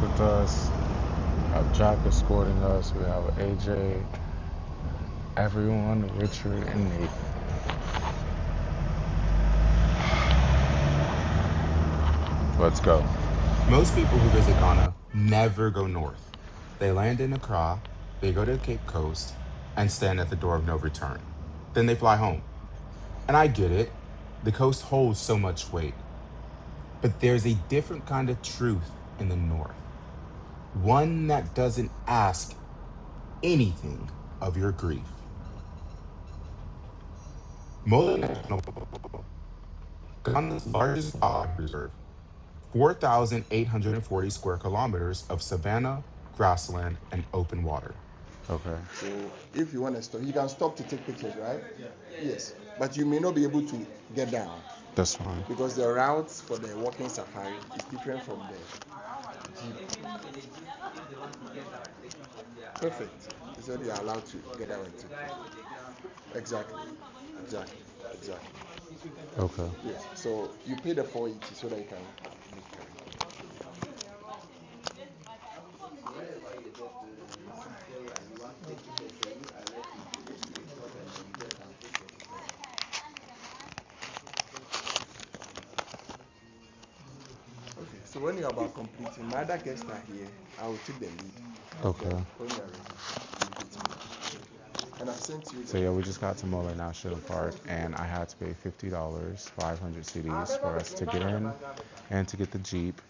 with us. We have Jack escorting us. We have AJ, everyone, Richard, and Nate. Let's go. Most people who visit Ghana never go north. They land in Accra, they go to the Cape Coast, and stand at the door of no return. Then they fly home. And I get it, the coast holds so much weight. But there's a different kind of truth in the north. One that doesn't ask anything of your grief. Mole National Park, Ghana's largest wildlife reserve, 4,840 square kilometers of savanna, grassland, and open water. Okay. So if you want to stop, you can stop to take pictures, right? Yes. But you may not be able to get down That's fine. because the routes for the walking safari is different from the jeep. Perfect. So you are allowed to get down and take. Exactly. Exactly. Exactly. Okay. Yes. So you pay the 480 so that you can. Okay. So when you're about completing, my other guests are here. I will take the lead. Okay. When you are ready, you get me. And I've sent you. So yeah, we just got to Mole National Park, and I had to pay $50, 500 CDs for us to get in and to get the Jeep,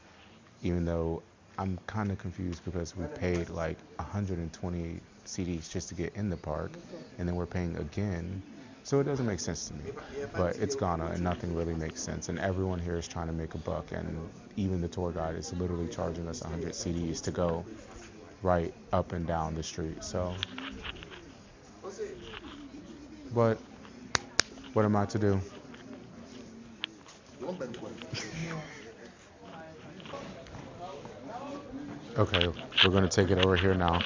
even though I'm kind of confused because we paid like 120 CDs just to get in the park, and then we're paying again. So it doesn't make sense to me. But it's Ghana, and nothing really makes sense. And everyone here is trying to make a buck, and even the tour guide is literally charging us 100 CDs to go right up and down the street. So, but what am I to do? Okay, we're gonna take it over here now.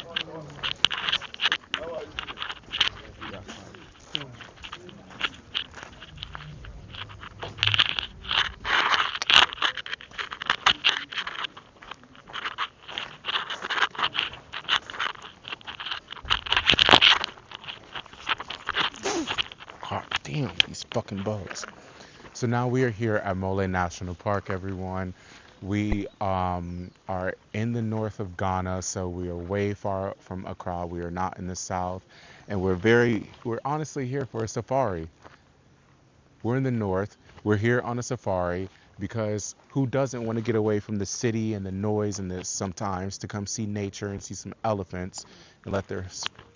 God damn, these fucking bugs. So now we are here at Mole National Park, everyone. We are in the north of Ghana, so we are way far from Accra. We are not in the south, and we're honestly here for a safari. We're in the north. We're here on a safari because who doesn't want to get away from the city and the noise and this sometimes to come see nature and see some elephants and let their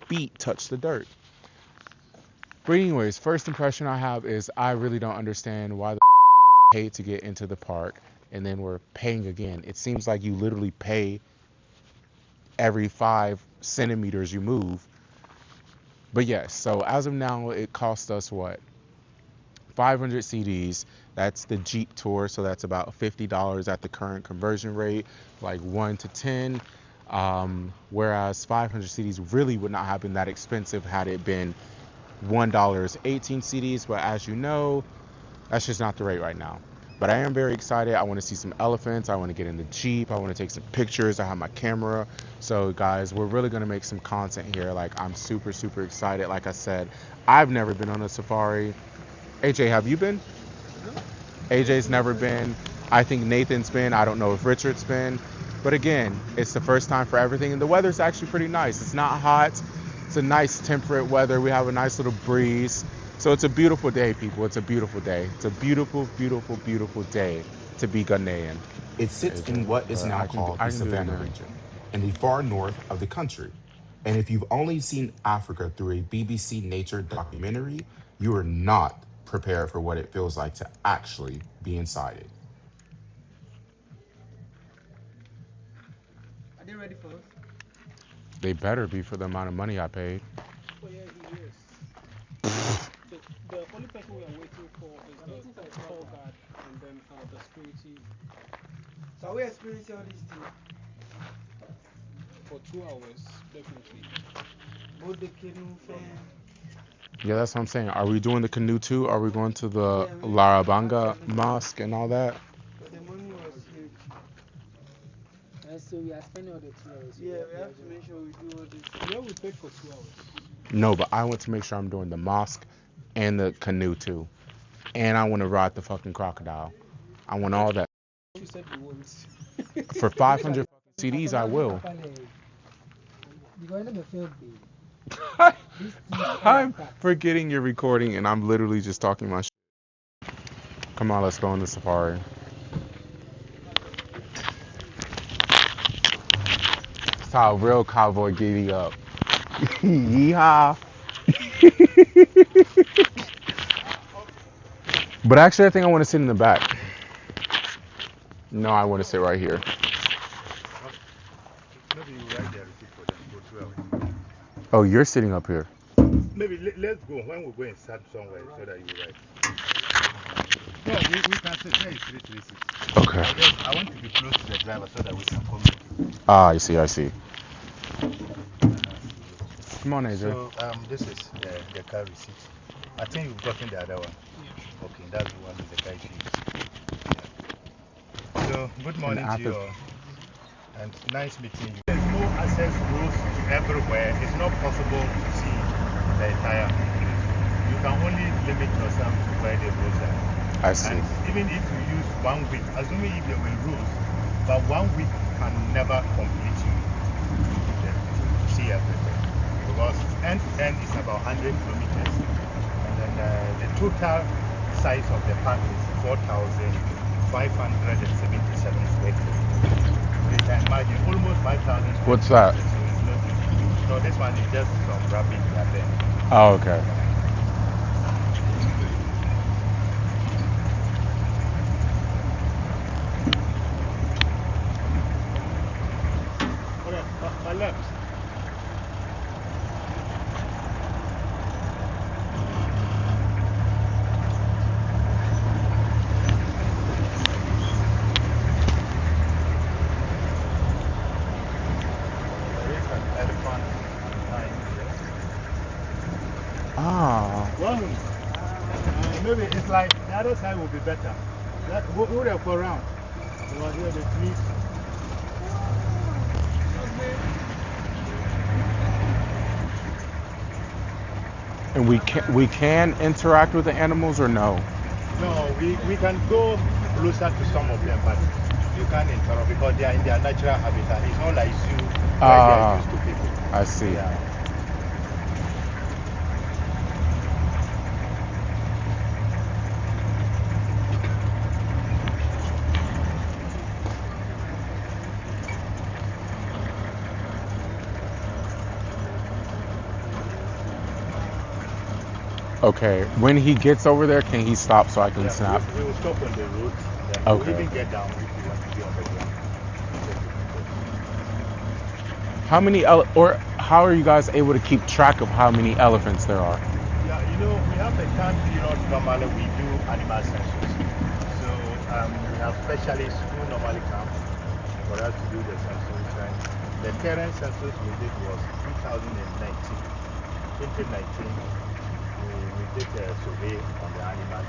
feet touch the dirt? But anyways, first impression I have is I really don't understand why the we just pay to get into the park and then we're paying again. It seems like you literally pay every 5 centimeters you move. But yes, so as of now, it cost us what? 500 CDs. That's the Jeep tour, so that's about $50 at the current conversion rate, like 1 to 10. Whereas 500 CDs really would not have been that expensive had it been $1 18 CDs, but as you know, that's just not the rate right now. But I am very excited. I want to see some elephants. I want to get in the Jeep. I want to take some pictures. I have my camera. So guys, we're really going to make some content here. Like, I'm super, super excited. Like I said, I've never been on a safari. AJ, have you been? AJ's never been. I think Nathan's been. I don't know if Richard's been. But again, it's the first time for everything. And the weather's actually pretty nice. It's not hot. It's a nice temperate weather. We have a nice little breeze. So it's a beautiful day, people. It's a beautiful day. It's a beautiful, beautiful, beautiful day to be Ghanaian. It sits in what is But now I called the can do it Savannah again. Region, in the far north of the country. And if you've only seen Africa through a BBC Nature documentary, you are not prepared for what it feels like to actually be inside it. Are they ready for us? They better be for the amount of money I paid. Oh yeah, he is. The only person we are waiting for is the tour guide and then the security So we experience all these things. for 2 hours, definitely. Both the canoe fan. Yeah, that's what I'm saying. Are we doing the canoe too? Are we going to the Larabanga Mosque and all that? The money was huge. Yes, so we are spending all the 2 hours. Yeah, we have to make sure we do all this. Yeah, we paid for 2 hours. No, but I want to make sure I'm doing the mosque and the canoe too. And I want to ride the fucking crocodile. I want all that. You said you won't. For 500 CDs, I will. I'm forgetting you're recording and I'm literally just talking my shit. Come on, let's go on the safari. That's how a real cowboy giddy up. Yeehaw. But actually, I think I want to sit in the back. No, I want to sit right here. Maybe you write the receipt for them, go 2 hours. Oh, you're sitting up here. Maybe let's go when we go and start somewhere so that you write. No, we can say there is 336. Okay. I want to be close to the driver so that we can communicate. Ah, I see, I see. Come on, AJ. So, this is the car receipt. I think you've gotten the other one. Yeah. Okay, that's the one with the guy sheet. Yeah. So, good morning to you all. And nice meeting you. There's no access roads everywhere. It's not possible to see the entire country. You can only limit yourself to where the roads are. I see. And even if you use 1 week, assuming if there were rules, but 1 week can never complete you to see everything. Because end to end is about 100 kilometers. And then the total size of the park is 4,577 square feet. You can imagine almost 5,000. What's that? So it's not huge. So this one is just some rabbit that there. Oh, okay. My left. Ah. Well, maybe it's like the other side will be better. Go there for around. Over here, the trees. And we can interact with the animals or no? No, we can go closer to some of them, but you can't interrupt because they are in their natural habitat. It's not like zoo where they are used to people. I see. Yeah. Okay. When he gets over there, can he stop so I can snap? We will stop on the road. Okay. We'll even get down if you want to be on the ground. How many or how are you guys able to keep track of how many elephants there are? Yeah, you know, we have a time period normally we do animal census. So we have specialists who normally come for us to do the census. And the current census we did was 2019. 2019, we did a survey on the animals.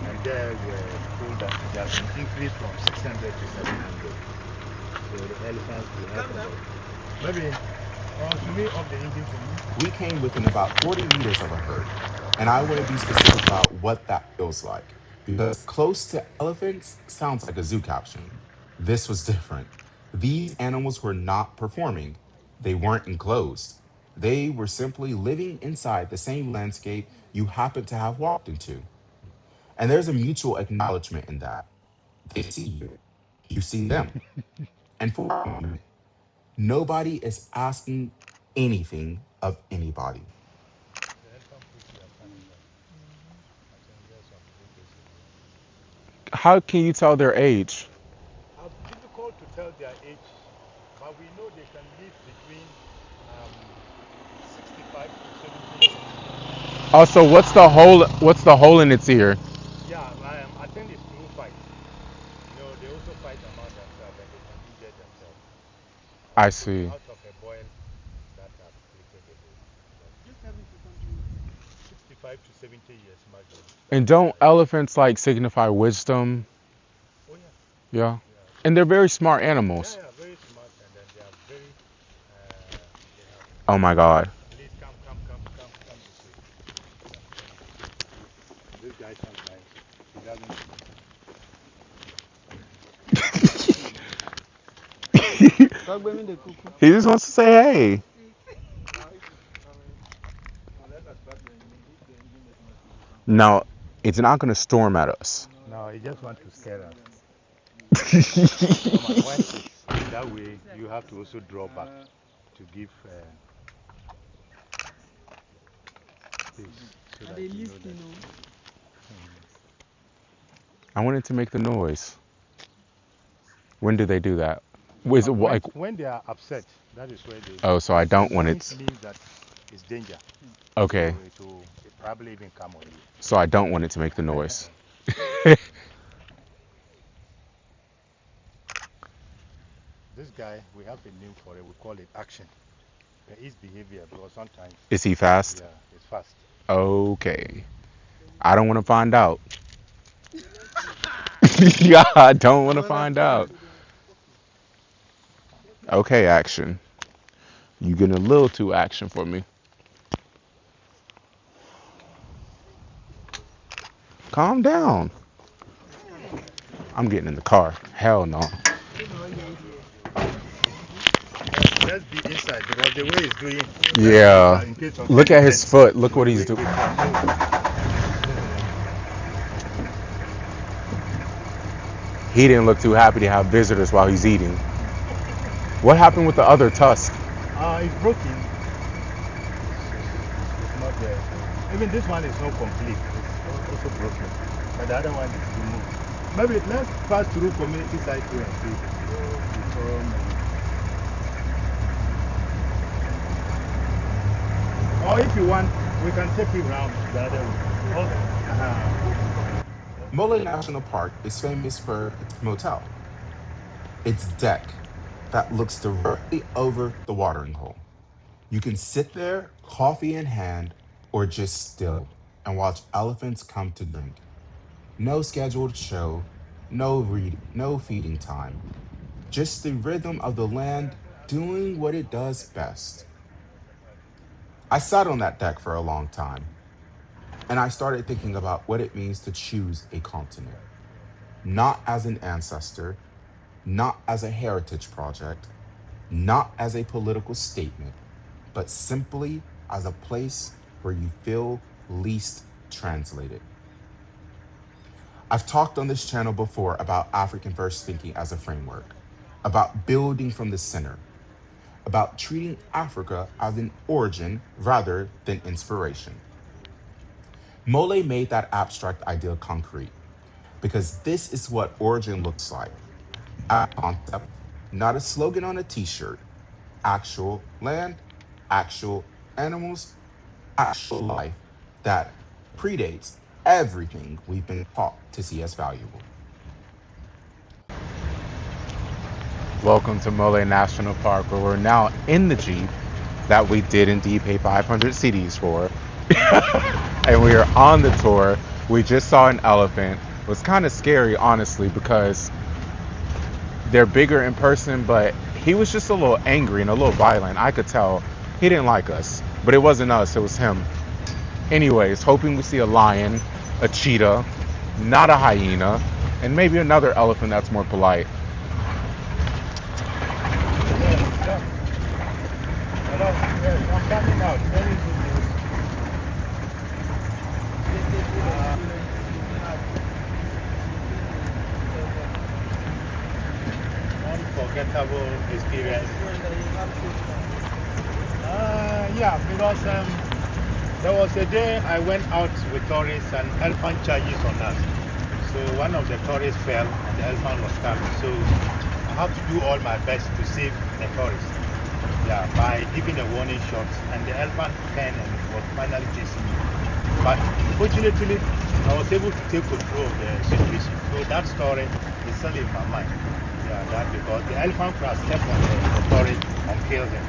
And there we were told that it has been increased from 600 to 700. So the elephants will have about maybe should we up the engine for me? We came within about 40 meters of a herd, and I want to be specific about what that feels like, because close to elephants sounds like a zoo caption. This was different. These animals were not performing. They weren't enclosed. They were simply living inside the same landscape you happen to have walked into. And there's a mutual acknowledgement in that. They see you. You see them. And for a moment, nobody is asking anything of anybody. How can you tell their age? Difficult to tell their age, but we know they can live between 65 to 70 years. Also, what's the hole in its ear? Yeah, I think it's through fight. You know, they also fight among themselves and they can injure themselves. I see. Out of a boil that have created the hole. Just have it to continue. 65 to 70 years maximum. And don't elephants like signify wisdom? Oh, yeah. Yeah. And they're very smart animals. Yeah, very smart Oh my God. Please come this way. This guy sometimes he doesn't. He just wants to say hey. No, it's not going to storm at us. No, he just wants to scare us. When it's that way, you have to also draw back to give space so that you know that. I wanted to make the noise. When do they do that? Is it like? When they are upset, that is where they. Oh, so I don't want It it. means that it's danger. Okay. So it probably even come on you. So I don't want it to make the noise. This guy, we have a name for it. We call it action. His behavior, because sometimes. Is he fast? Yeah, it's fast. Okay. I don't want to find out. Yeah, I don't want to find out. Okay, action. You getting a little too action for me. Calm down. I'm getting in the car. Hell no. Let's be inside because the way he's doing. Yeah. In case of Look at his anything, foot. Look what he's doing. we can move. He didn't look too happy to have visitors while he's eating. What happened with the other tusk? It's broken. It's not there. Even this one is not complete. It's also broken. But the other one is removed. Maybe let's pass through community side too and see. Or if you want, we can take you around the other way. Mole National Park is famous for its motel, its deck that looks directly over the watering hole. You can sit there, coffee in hand, or just still and watch elephants come to drink. No scheduled show, no feeding time. Just the rhythm of the land doing what it does best. I sat on that deck for a long time, and I started thinking about what it means to choose a continent. Not as an ancestor, not as a heritage project, not as a political statement, but simply as a place where you feel least translated. I've talked on this channel before about African first thinking as a framework, about building from the center, about treating Africa as an origin rather than inspiration. Mole made that abstract idea concrete because this is what origin looks like. A concept, not a slogan on a t-shirt. Actual land, actual animals, actual life that predates everything we've been taught to see as valuable. Welcome to Mole National Park, where we're now in the Jeep that we did indeed pay 500 CDs for. And we are on the tour. We just saw an elephant. It was kind of scary, honestly, because they're bigger in person, but he was just a little angry and a little violent. I could tell he didn't like us, but it wasn't us, it was him. Anyways, hoping we see a lion, a cheetah, not a hyena, and maybe another elephant that's more polite. I'm coming out. Very good news. Unforgettable experience. Yeah, because there was a day I went out with tourists and elephant charges on us. So one of the tourists fell and the elephant was coming. So I have to do all my best to save the tourist. Yeah, by giving a warning shot, and the elephant turned and was finally chasing me. But fortunately, I was able to take control of the situation. So that story is still in my mind. Yeah, that because the elephant could have stepped on the tourist and killed him.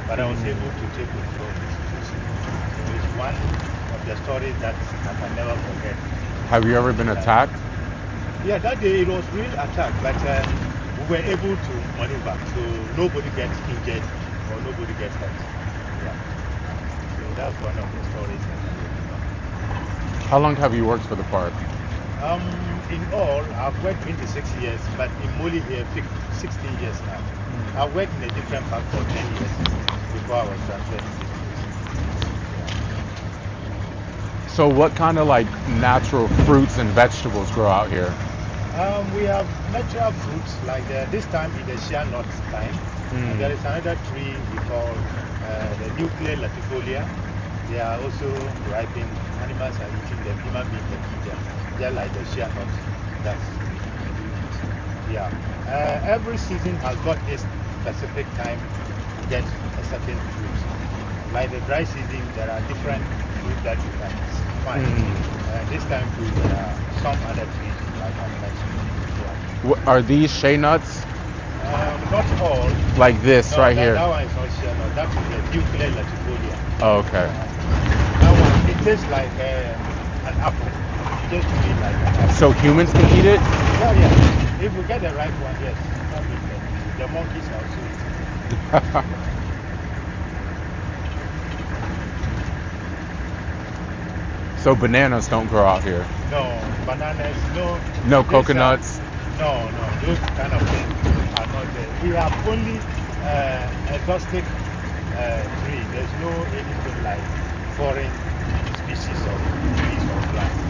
But I was able to take control of the situation. So it's one of the stories that I can never forget. Have you ever been attacked? Yeah, that day it was real attack, but we were able to maneuver. So nobody gets injured or nobody gets hurt. Yeah. that's one of the stories. How long have you worked for the park? In all, I've worked 26 years, but in Mole here, 16 years now. I worked in a different park for 10 years before I was transferred to this place. So what kind of like natural fruits and vegetables grow out here? We have natural fruits like this time in the shea nut time. And there is another tree we call the nuclear latifolia. They are also ripening. Animals are eating them. Human beings can eat them. They're like the shea nuts. That's yeah. Every season has got a specific time to get a certain fruit. Like the dry season, there are different fruits that you can find. This time too, there are some other trees like I mentioned. Yeah. Are these shea nuts? Not all. Like this No, right that, here? that one is not shea nut. That is the nuclear latifolia. Oh, okay. That one, it tastes like an apple. It just tastes like an apple. So humans can eat it? Yeah. If we get the right one, yes. The monkeys are also eating. So bananas don't grow out here? No, bananas, no. No These coconuts? No, those kind of things are not there. We have only exotic tree. There's no anything like foreign species of trees or plants.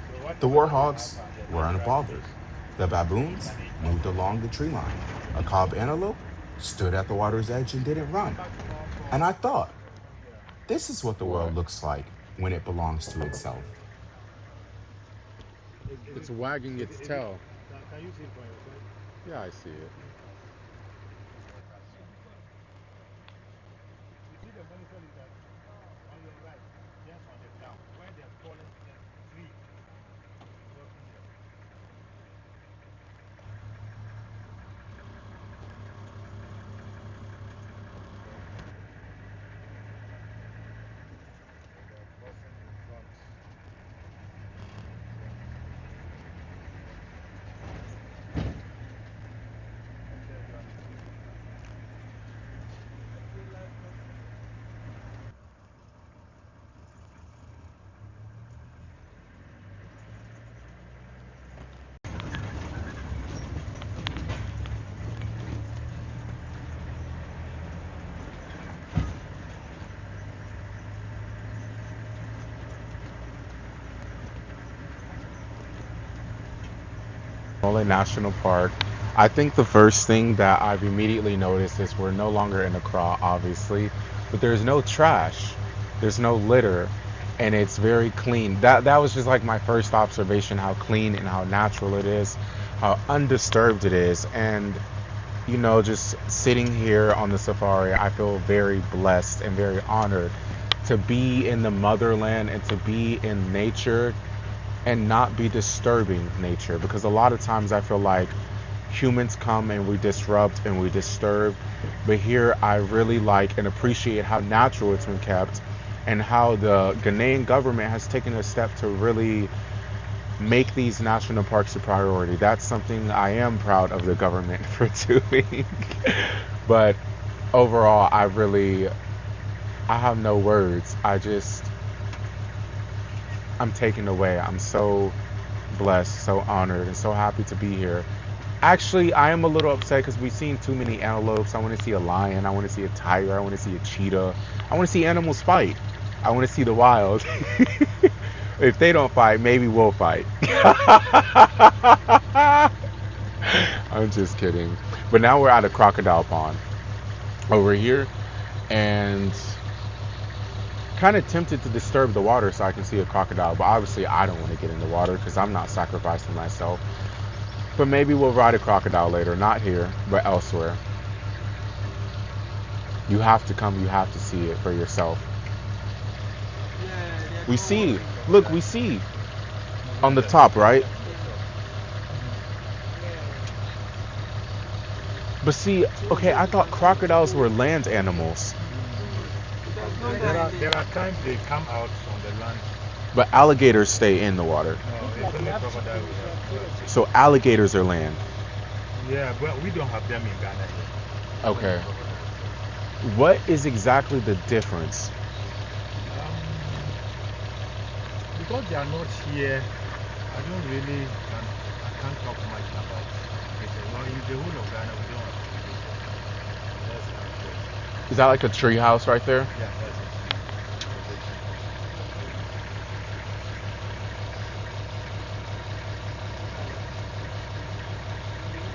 So The whatever warthogs we have were are the natural unbothered. trees. The baboons moved along the tree line. A cob antelope stood at the water's edge and didn't run. And I thought, this is what the What? world looks like when it belongs to itself. It's wagging its tail. Can you see it for yourself? Yeah, I see it. You see the monitor is that on your right, just on the down, where the fallen tree is working there. The person in front. Mole National Park. I think the first thing that I've immediately noticed is we're no longer in Accra, obviously, but there's no trash, there's no litter, and it's very clean. That was just like my first observation, how clean and how natural it is, how undisturbed it is, and you know, just sitting here on the safari, I feel very blessed and very honored to be in the motherland and to be in nature and not be disturbing nature, because a lot of times I feel like humans come and we disrupt and we disturb, but here I really like and appreciate how natural it's been kept and how the Ghanaian government has taken a step to really make these national parks a priority. That's something I am proud of the government for doing. But overall, I have no words. I'm taken away. I'm so blessed, so honored, and so happy to be here. Actually, I am a little upset because we've seen too many antelopes. I want to see a lion. I want to see a tiger. I want to see a cheetah. I want to see animals fight. I want to see the wild. If they don't fight, maybe we'll fight. I'm just kidding. But now we're at a crocodile pond over here, and kind of tempted to disturb the water so I can see a crocodile, but obviously I don't want to get in the water because I'm not sacrificing myself. But maybe we'll ride a crocodile later, not here, but elsewhere. You have to come, you have to see it for yourself. We see on the top, right? But see, okay, I thought crocodiles were land animals. There are times they come out on the land. But alligators stay in the water. No, it's only crocodile we have. So alligators are land. Yeah, but we don't have them in Ghana here. Okay. What is exactly the difference? because they are not here, I don't really, I can't talk much about it. Well, in the whole of Ghana, we don't have conservation. That's our Is that like a tree house right there? Yeah, that's it.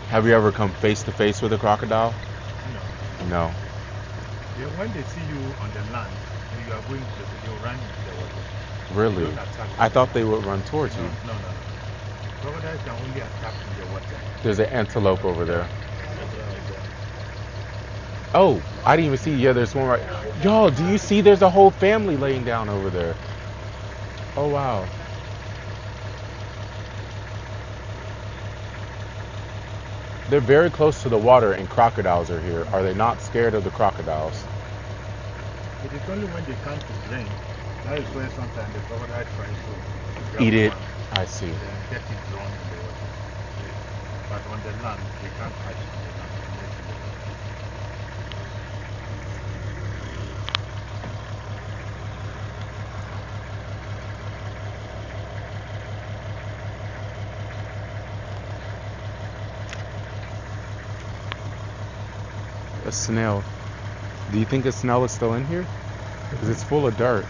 Have you ever come face to face with a crocodile? No. No. When they see you on the land, and you are going to they'll run into the water. Really? They don't attack I you. thought they would run towards No, you. no, no, no. Crocodiles can only attack in the water. There's an antelope over there. Yeah. Oh, I didn't even see. Yeah, there's one right. Yo, do you see? There's a whole family laying down over there. Oh wow. They're very close to the water, and crocodiles are here. Are they not scared of the crocodiles? It is only when they come to drink, that is when sometimes the crocodile tries to grab Eat it. one I see. and get it drawn in the water. But on the land, they can't catch it on the land. A snail. Do you think a snail is still in here? Because it's full of dirt.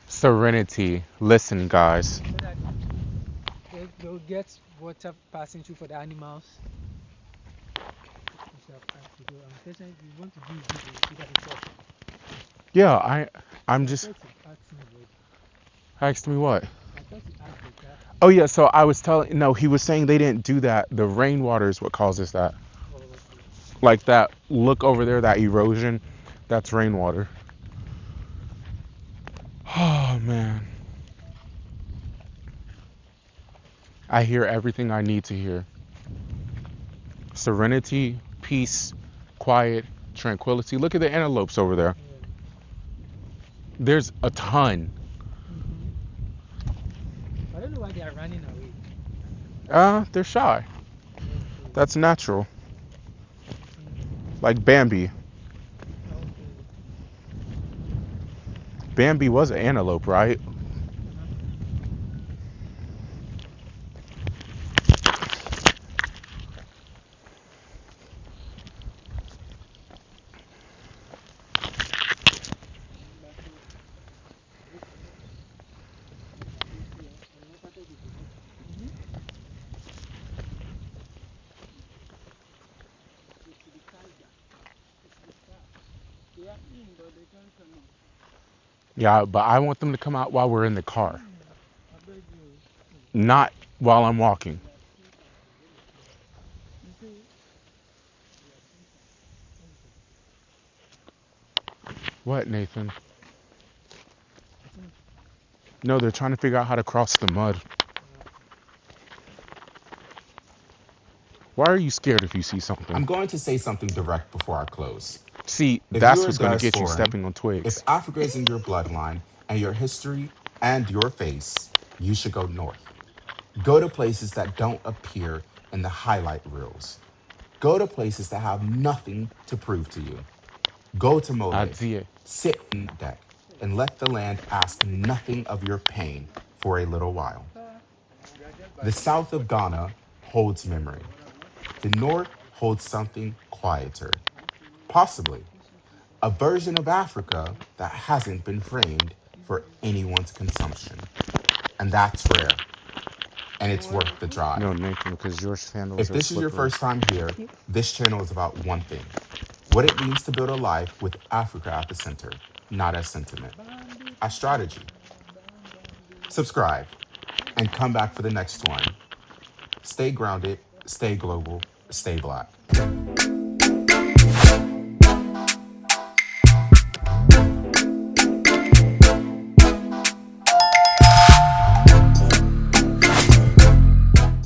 Serenity. Listen, guys. They'll get water passing through for the animals. Unfortunately, we want to do it. Yeah, I'm just. Asked me what? Oh yeah, so I was telling. No, he was saying they didn't do that. The rainwater is what causes that. Like that. Look over there. That erosion. That's rainwater. Oh man. I hear everything I need to hear. Serenity, peace, quiet, tranquility. Look at the antelopes over there. There's a ton. I don't know why they are running away. They're shy. That's natural. Like Bambi. Bambi was an antelope, right? Yeah, but I want them to come out while we're in the car. Not while I'm walking. What, Nathan? No, they're trying to figure out how to cross the mud. Why are you scared if you see something? I'm going to say something direct before I close. See, If that's you're a what's going to get you diasporan, stepping on if twigs. Africa is in your bloodline and your history and your face, you should go north. Go to places that don't appear in the highlight reels. Go to places that have nothing to prove to you. Go to Mole, Adzie. sit on that deck, and let the land ask nothing of your pain for a little while. The south of Ghana holds memory. The north holds something quieter, possibly a version of Africa that hasn't been framed for anyone's consumption. And that's rare, and it's worth the No, drive. Nathan, because your sandals If are this is your slippery. first time here, this channel is about one thing: what it means to build a life with Africa at the center, not as sentiment, as strategy. Subscribe and come back for the next one. Stay grounded, stay global, stay black.